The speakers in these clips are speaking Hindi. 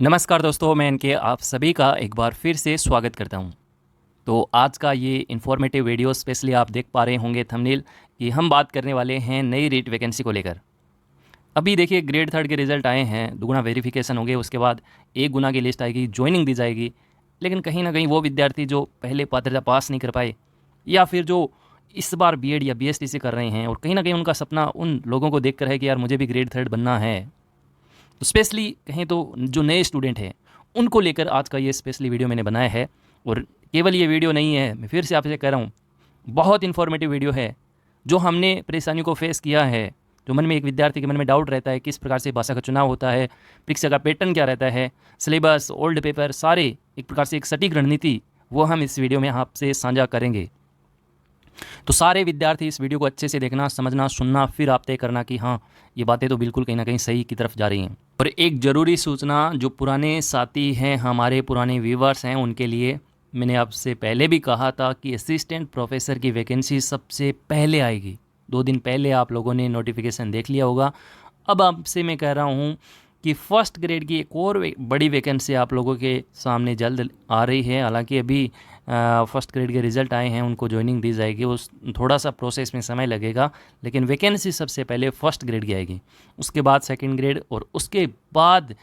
नमस्कार दोस्तों, मैं इनके आप सभी का एक बार फिर से स्वागत करता हूं। तो आज का ये इन्फॉर्मेटिव वीडियो स्पेशली आप देख पा रहे होंगे थंबनेल कि हम बात करने वाले हैं नई रीट वैकेंसी को लेकर। अभी देखिए ग्रेड थर्ड के रिजल्ट आए हैं, दुगुना वेरिफिकेशन होंगे, उसके बाद एक गुना की लिस्ट आएगी, ज्वाइनिंग दी जाएगी। लेकिन कहीं ना कहीं वो विद्यार्थी जो पहले पात्रता पास नहीं कर पाए या फिर जो इस बार बीएड या बीएसटीसी कर रहे हैं और कहीं ना कहीं उनका सपना उन लोगों को देख कर है कि यार मुझे भी ग्रेड थर्ड बनना है, तो स्पेशली कहें तो जो नए स्टूडेंट हैं उनको लेकर आज का ये स्पेशली वीडियो मैंने बनाया है। और केवल ये वीडियो नहीं है, मैं फिर से आपसे कह रहा हूँ, बहुत इन्फॉर्मेटिव वीडियो है। जो हमने परेशानियों को फेस किया है, जो मन में एक विद्यार्थी के मन में डाउट रहता है किस प्रकार से भाषा का चुनाव होता है, परीक्षा का पैटर्न क्या रहता है, सिलेबस, ओल्ड पेपर, सारे एक प्रकार से एक सटीक रणनीति, वो हम इस वीडियो में आपसे साझा करेंगे। तो सारे विद्यार्थी इस वीडियो को अच्छे से देखना, समझना, सुनना, फिर आप तय करना कि हाँ ये बातें तो बिल्कुल कहीं ना कहीं सही की तरफ जा रही हैं। और एक ज़रूरी सूचना, जो पुराने साथी हैं, हमारे पुराने व्यूवर्स हैं, उनके लिए मैंने आपसे पहले भी कहा था कि असिस्टेंट प्रोफेसर की वैकेंसी सबसे पहले आएगी। 2 दिन पहले आप लोगों ने नोटिफिकेशन देख लिया होगा। अब आपसे मैं कह रहा हूँ कि फ़र्स्ट ग्रेड की एक और बड़ी वैकेंसी आप लोगों के सामने जल्द आ रही है। हालांकि अभी फर्स्ट ग्रेड के रिज़ल्ट आए हैं, उनको ज्वाइनिंग दी जाएगी, उस थोड़ा सा प्रोसेस में समय लगेगा, लेकिन वैकेंसी सबसे पहले फर्स्ट ग्रेड की आएगी, उसके बाद सेकंड ग्रेड और उसके बाद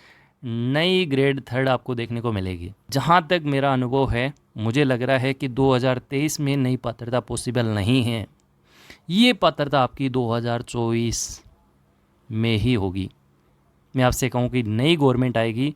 नई ग्रेड थर्ड आपको देखने को मिलेगी। जहाँ तक मेरा अनुभव है, मुझे लग रहा है कि 2023 में नई पात्रता पॉसिबल नहीं है। ये पात्रता आपकी 2024 में ही होगी। मैं आपसे कहूँ कि नई गवर्नमेंट आएगी,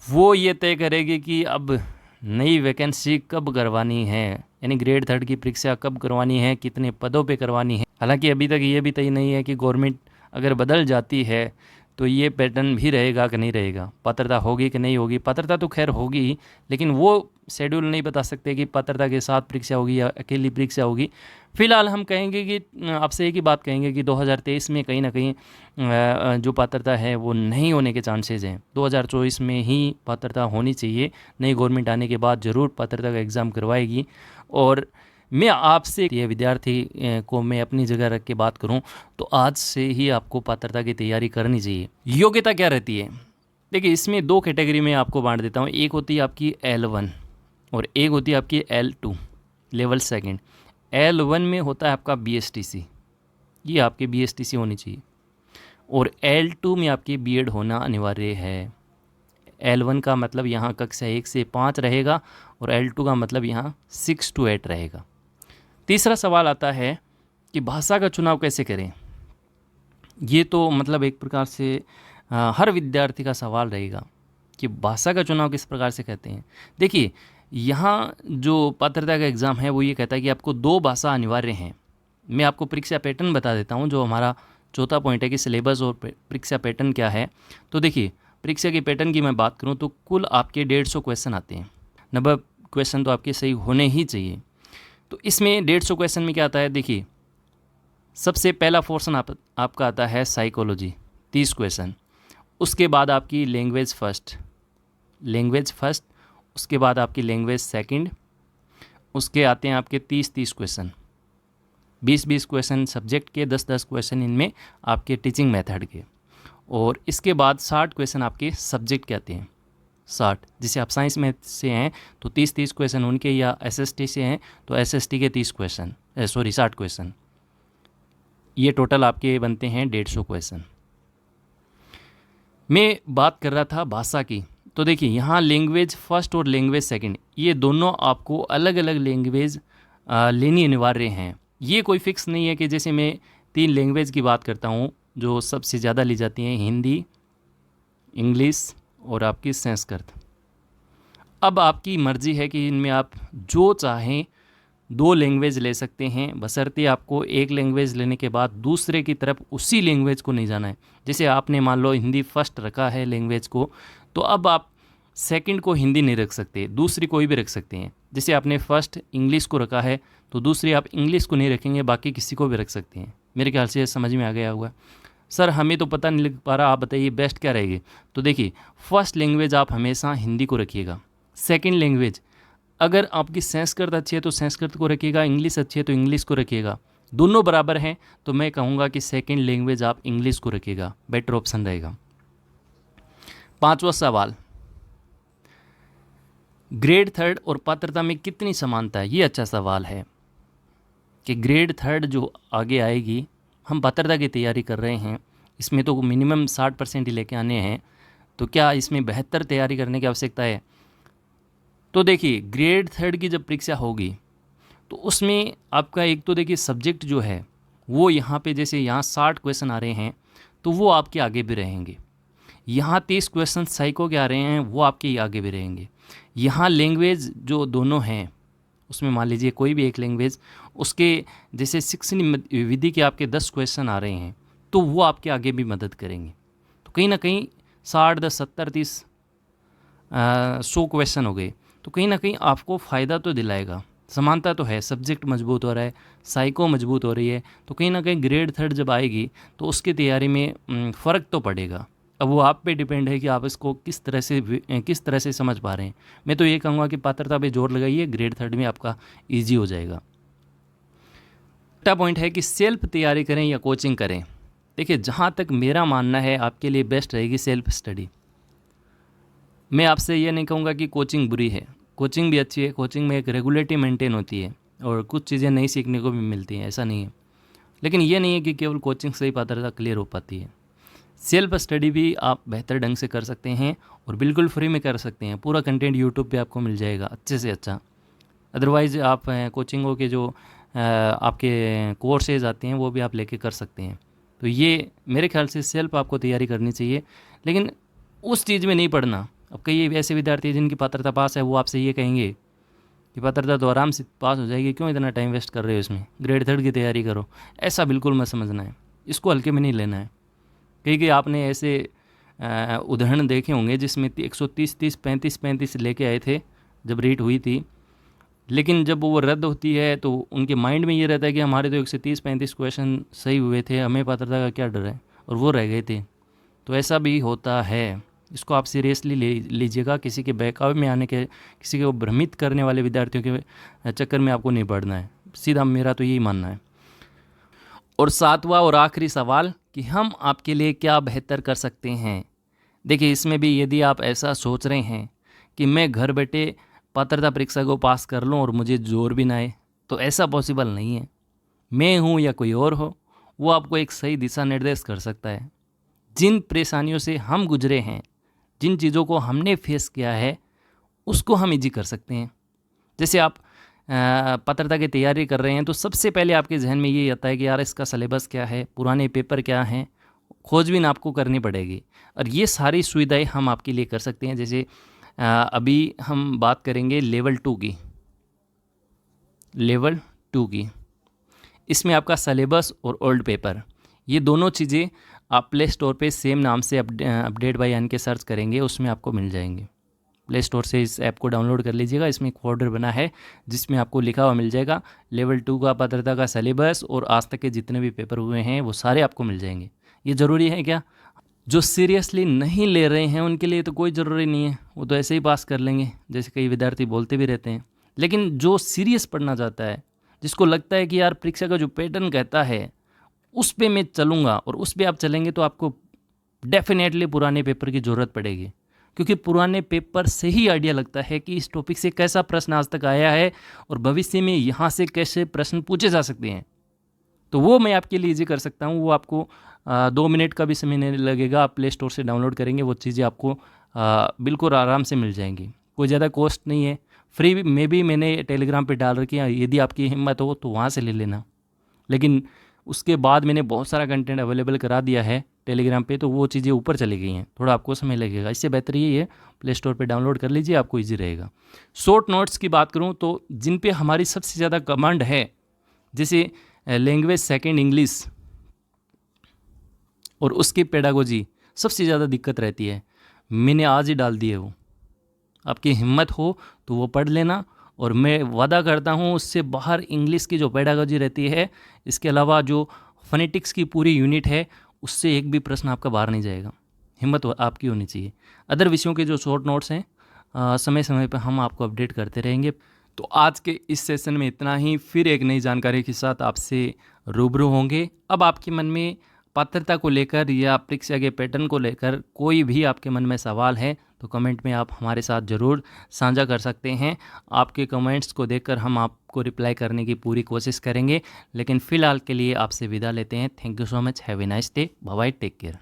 वो ये तय करेगी कि अब नई वैकेंसी कब करवानी है, यानी ग्रेड थर्ड की परीक्षा कब करवानी है, कितने पदों पे करवानी है। हालांकि अभी तक ये भी तय नहीं है कि गवर्नमेंट अगर बदल जाती है तो ये पैटर्न भी रहेगा कि नहीं रहेगा, पात्रता होगी कि नहीं होगी। पात्रता तो खैर होगी, लेकिन वो शेड्यूल नहीं बता सकते कि पात्रता के साथ परीक्षा होगी या अकेली परीक्षा होगी। फिलहाल हम कहेंगे कि आपसे एक ही बात कहेंगे कि 2023 में कहीं ना कहीं जो पात्रता है वो नहीं होने के चांसेस हैं। 2024 में ही पात्रता होनी चाहिए। नई गवर्नमेंट आने के बाद ज़रूर पात्रता का एग्ज़ाम करवाएगी। और मैं आपसे ये विद्यार्थी को मैं अपनी जगह रख के बात करूं तो आज से ही आपको पात्रता की तैयारी करनी चाहिए। योग्यता क्या रहती है? देखिए, इसमें 2 कैटेगरी में आपको बांट देता हूं। एक होती है आपकी L1 और एक होती है आपकी L2, लेवल सेकंड। L1 में होता है आपका BSTC, ये आपकी BSTC होनी चाहिए, और L2 में आपकी बीएड होना अनिवार्य है। L1 का मतलब यहाँ कक्षा 1 से 5 रहेगा और L2 का मतलब यहाँ 6 to 8 रहेगा। तीसरा सवाल आता है कि भाषा का चुनाव कैसे करें। ये तो मतलब एक प्रकार से हर विद्यार्थी का सवाल रहेगा कि भाषा का चुनाव किस प्रकार से कहते हैं। देखिए, यहाँ जो पात्रता का एग्ज़ाम है वो ये कहता है कि आपको 2 भाषा अनिवार्य हैं। मैं आपको परीक्षा पैटर्न बता देता हूँ, जो हमारा चौथा पॉइंट है कि सिलेबस और परीक्षा पैटर्न क्या है। तो देखिए, परीक्षा के पैटर्न की मैं बात करूँ तो कुल आपके 150 क्वेश्चन आते हैं। 90 क्वेश्चन तो आपके सही होने ही चाहिए। तो इसमें 150 क्वेश्चन में क्या आता है? देखिए, सबसे पहला पोर्शन आपका आता है साइकोलॉजी, 30 क्वेश्चन। उसके बाद आपकी लैंग्वेज फर्स्ट, उसके बाद आपकी लैंग्वेज सेकंड, उसके आते हैं आपके 30 क्वेश्चन, 20 क्वेश्चन सब्जेक्ट के, 10 क्वेश्चन इनमें आपके टीचिंग मेथड के, और इसके बाद 60 क्वेश्चन आपके सब्जेक्ट के आते हैं। 60, जिसे आप साइंस में से हैं तो 30 क्वेश्चन उनके, या एसएसटी से हैं तो एसएसटी के 60 क्वेश्चन। ये टोटल आपके बनते हैं 150 क्वेश्चन। मैं बात कर रहा था भाषा की, तो देखिए यहाँ लैंग्वेज फर्स्ट और लैंग्वेज सेकंड, ये दोनों आपको अलग अलग लैंग्वेज लेनी अनिवार्य हैं। ये कोई फिक्स नहीं है कि जैसे मैं 3 लैंग्वेज की बात करता हूँ जो सबसे ज़्यादा ली जाती हैं, हिंदी, इंग्लिश और आपकी संस्कृत। अब आपकी मर्ज़ी है कि इनमें आप जो चाहें 2 लैंग्वेज ले सकते हैं, बशर्ते आपको एक लैंग्वेज लेने के बाद दूसरे की तरफ उसी लैंग्वेज को नहीं जाना है। जैसे आपने मान लो हिंदी फर्स्ट रखा है लैंग्वेज को, तो अब आप सेकंड को हिंदी नहीं रख सकते, दूसरी कोई भी रख सकते हैं। जैसे आपने फर्स्ट इंग्लिश को रखा है तो दूसरी आप इंग्लिश को नहीं रखेंगे, बाकी किसी को भी रख सकते हैं। मेरे ख्याल से समझ में आ गया होगा। सर हमें तो पता नहीं लग पा रहा, आप बताइए बेस्ट क्या रहेगी। तो देखिए, फर्स्ट लैंग्वेज आप हमेशा हिंदी को रखिएगा। सेकंड लैंग्वेज, अगर आपकी संस्कृत अच्छी है तो संस्कृत को रखिएगा, इंग्लिश अच्छी है तो इंग्लिश को रखिएगा। दोनों बराबर हैं तो मैं कहूँगा कि सेकंड लैंग्वेज आप इंग्लिश को रखिएगा, बेटर ऑप्शन रहेगा। 5वां सवाल, ग्रेड थर्ड और पात्रता में कितनी समानता है? ये अच्छा सवाल है कि ग्रेड थर्ड जो आगे आएगी, हम पात्रता की तैयारी कर रहे हैं, इसमें तो मिनिमम 60% ही लेके आने हैं, तो क्या इसमें बेहतर तैयारी करने की आवश्यकता है? तो देखिए, ग्रेड थर्ड की जब परीक्षा होगी तो उसमें आपका एक तो देखिए सब्जेक्ट जो है वो यहाँ पे जैसे यहाँ 60 क्वेश्चन आ रहे हैं तो वो आपके आगे भी रहेंगे। यहाँ 30 क्वेश्चन साइको के आ रहे हैं, वो आपके आगे भी रहेंगे। यहाँ लैंग्वेज जो दोनों हैं उसमें मान लीजिए कोई भी एक लैंग्वेज, उसके जैसे शिक्षण विधि के आपके 10 क्वेश्चन आ रहे हैं तो वो आपके आगे भी मदद करेंगे। तो कहीं ना कहीं 60, 10, 70, 30, 100 क्वेश्चन हो गए, तो कहीं ना कहीं आपको फ़ायदा तो दिलाएगा। समानता तो है, सब्जेक्ट मजबूत हो रहा है, साइको मजबूत हो रही है, तो कहीं ना कहीं ग्रेड थर्ड जब आएगी तो उसकी तैयारी में फ़र्क तो पड़ेगा। अब वो आप पे डिपेंड है कि आप इसको किस तरह से समझ पा रहे हैं। मैं तो ये कहूँगा कि पात्रता पे जोर लगाइए, ग्रेड थर्ड में आपका ईजी हो जाएगा। अगला पॉइंट है कि सेल्फ तैयारी करें या कोचिंग करें। देखिए, जहाँ तक मेरा मानना है आपके लिए बेस्ट रहेगी सेल्फ स्टडी। मैं आपसे ये नहीं कहूँगा कि कोचिंग बुरी है, कोचिंग भी अच्छी है। कोचिंग में एक रेगुलेटिव मेंटेन होती है और कुछ चीज़ें नई सीखने को भी मिलती हैं, ऐसा नहीं है। लेकिन ये नहीं है कि केवल कोचिंग से ही पात्रता क्लियर हो पाती है। सेल्फ स्टडी भी आप बेहतर ढंग से कर सकते हैं और बिल्कुल फ्री में कर सकते हैं। पूरा कंटेंट यूट्यूब पे आपको मिल जाएगा अच्छे से अच्छा। अदरवाइज़ आप कोचिंगों के जो आपके कोर्सेज आते हैं वो भी आप लेके कर सकते हैं। तो ये मेरे ख्याल से सेल्फ आपको तैयारी करनी चाहिए, लेकिन उस चीज़ में नहीं पढ़ना। अब कई ऐसे विद्यार्थी जिनकी पात्रता पास है वो आपसे ये कहेंगे कि पात्रता तो आराम से पास हो जाएगी, क्यों इतना टाइम वेस्ट कर रहे हो इसमें, ग्रेड थर्ड की तैयारी करो। ऐसा बिल्कुल मत समझना है, इसको हल्के में नहीं लेना है। क्योंकि आपने ऐसे उदाहरण देखे होंगे जिसमें 130, 30, 35 लेके आए थे जब रीट हुई थी, लेकिन जब वो रद्द होती है तो उनके माइंड में ये रहता है कि हमारे तो 130-35 क्वेश्चन सही हुए थे, हमें पात्रता का क्या डर है, और वो रह गए थे। तो ऐसा भी होता है, इसको आप सीरियसली ले लीजिएगा। किसी के बहकावे में आने के, किसी को भ्रमित करने वाले विद्यार्थियों के चक्कर में आपको नहीं पड़ना है, सीधा मेरा तो यही मानना है। और 7वां और आखिरी सवाल कि हम आपके लिए क्या बेहतर कर सकते हैं। देखिए, इसमें भी यदि आप ऐसा सोच रहे हैं कि मैं घर बैठे पात्रता परीक्षा को पास कर लूं और मुझे जोर भी ना आए, तो ऐसा पॉसिबल नहीं है। मैं हूं या कोई और हो, वो आपको एक सही दिशा निर्देश कर सकता है। जिन परेशानियों से हम गुजरे हैं, जिन चीज़ों को हमने फेस किया है, उसको हम इजी कर सकते हैं। जैसे आप पात्रता की तैयारी कर रहे हैं तो सबसे पहले आपके जहन में ये आता है कि यार इसका सिलेबस क्या है, पुराने पेपर क्या हैं, खोजबीन आपको करनी पड़ेगी। और ये सारी सुविधाएं हम आपके लिए कर सकते हैं। जैसे अभी हम बात करेंगे लेवल 2 की। लेवल 2 की इसमें आपका सिलेबस और ओल्ड पेपर, ये दोनों चीज़ें आप प्ले स्टोर पे सेम नाम से अपडेट बाय एन के सर्च करेंगे, उसमें आपको मिल जाएंगे। प्ले स्टोर से इस ऐप को डाउनलोड कर लीजिएगा। इसमें एक फोल्डर बना है जिसमें आपको लिखा हुआ मिल जाएगा लेवल 2 का पात्रता का सिलेबस, और आज तक के जितने भी पेपर हुए हैं वो सारे आपको मिल जाएंगे। ये ज़रूरी है क्या? जो सीरियसली नहीं ले रहे हैं उनके लिए तो कोई ज़रूरी नहीं है, वो तो ऐसे ही पास कर लेंगे, जैसे कई विद्यार्थी बोलते भी रहते हैं। लेकिन जो सीरियस पढ़ना चाहता है, जिसको लगता है कि यार परीक्षा का जो पैटर्न कहता है उस पे मैं चलूँगा, और उस पे आप चलेंगे तो आपको डेफिनेटली पुराने पेपर की ज़रूरत पड़ेगी। क्योंकि पुराने पेपर से ही आइडिया लगता है कि इस टॉपिक से कैसा प्रश्न आज तक आया है और भविष्य में यहाँ से कैसे प्रश्न पूछे जा सकते हैं। तो वो मैं आपके लिए ईजी कर सकता हूँ। वो आपको 2 मिनट का भी समय नहीं लगेगा। आप प्ले स्टोर से डाउनलोड करेंगे, वो चीज़ें आपको बिल्कुल आराम से मिल जाएंगी। कोई ज़्यादा कॉस्ट नहीं है, फ्री में भी मैंने टेलीग्राम पे डाल रखी है, यदि आपकी हिम्मत हो तो वहाँ से ले लेना। लेकिन उसके बाद मैंने बहुत सारा कंटेंट अवेलेबल करा दिया है टेलीग्राम पे, तो वो चीज़ें ऊपर चली गई हैं, थोड़ा आपको समय लगेगा। इससे बेहतर यही है प्ले स्टोर पे डाउनलोड कर लीजिए, आपको इजी रहेगा। शॉर्ट नोट्स की बात करूँ तो जिन पे हमारी सबसे ज़्यादा कमांड है, जैसे लैंग्वेज सेकंड इंग्लिश और उसकी पेडागोजी, सबसे ज़्यादा दिक्कत रहती है। मैंने आज ही डाल दिए वो, आपकी हिम्मत हो तो वो पढ़ लेना। और मैं वादा करता हूँ उससे बाहर इंग्लिश की जो पेडागोजी रहती है, इसके अलावा जो फोनेटिक्स की पूरी यूनिट है, उससे एक भी प्रश्न आपका बाहर नहीं जाएगा। हिम्मत आपकी होनी चाहिए। अदर विषयों के जो शॉर्ट नोट्स हैं समय समय पर हम आपको अपडेट करते रहेंगे। तो आज के इस सेशन में इतना ही, फिर एक नई जानकारी के साथ आपसे रूबरू होंगे। अब आपके मन में पात्रता को लेकर या परीक्षा के पैटर्न को लेकर कोई भी आपके मन में सवाल है तो कमेंट में आप हमारे साथ ज़रूर साझा कर सकते हैं। आपके कमेंट्स को देखकर हम आपको रिप्लाई करने की पूरी कोशिश करेंगे। लेकिन फ़िलहाल के लिए आपसे विदा लेते हैं। Thank you so much. Have a nice day. Bye bye. Take care.